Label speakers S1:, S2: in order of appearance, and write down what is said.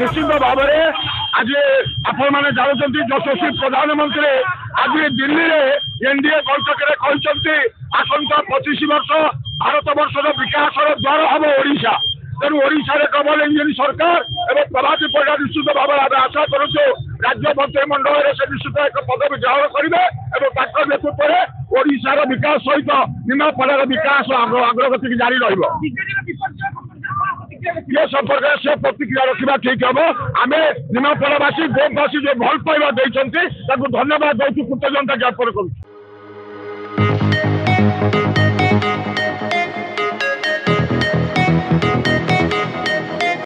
S1: निश्चित भाव में आज आपण मैंने जानते यशस्वी प्रधानमंत्री आज दिल्ली में एनडीए बैठक में कहते आसंता 25 वर्ष भारत वर्षर विकास द्वार हम ओडिशा तेणु ओडिशा डबल इंजिन सरकार एवं प्रभाती परिडा निश्चित भाव में आशा करुचु राज्य मंत्रिमंडल से निश्चित एक पदवी ग्रहण करेंगे नेतृत्व में ओडिशार विकास सहित निमापड़ार विकास अग्रगति जारी ये संपर्क से प्रतिक्रिया रखा ठीक हम आम निमापड़ावासी गोपवासी जो भल पाइबा धन्यवाद दौर कृतज्ञता ज्ञापन करुँ।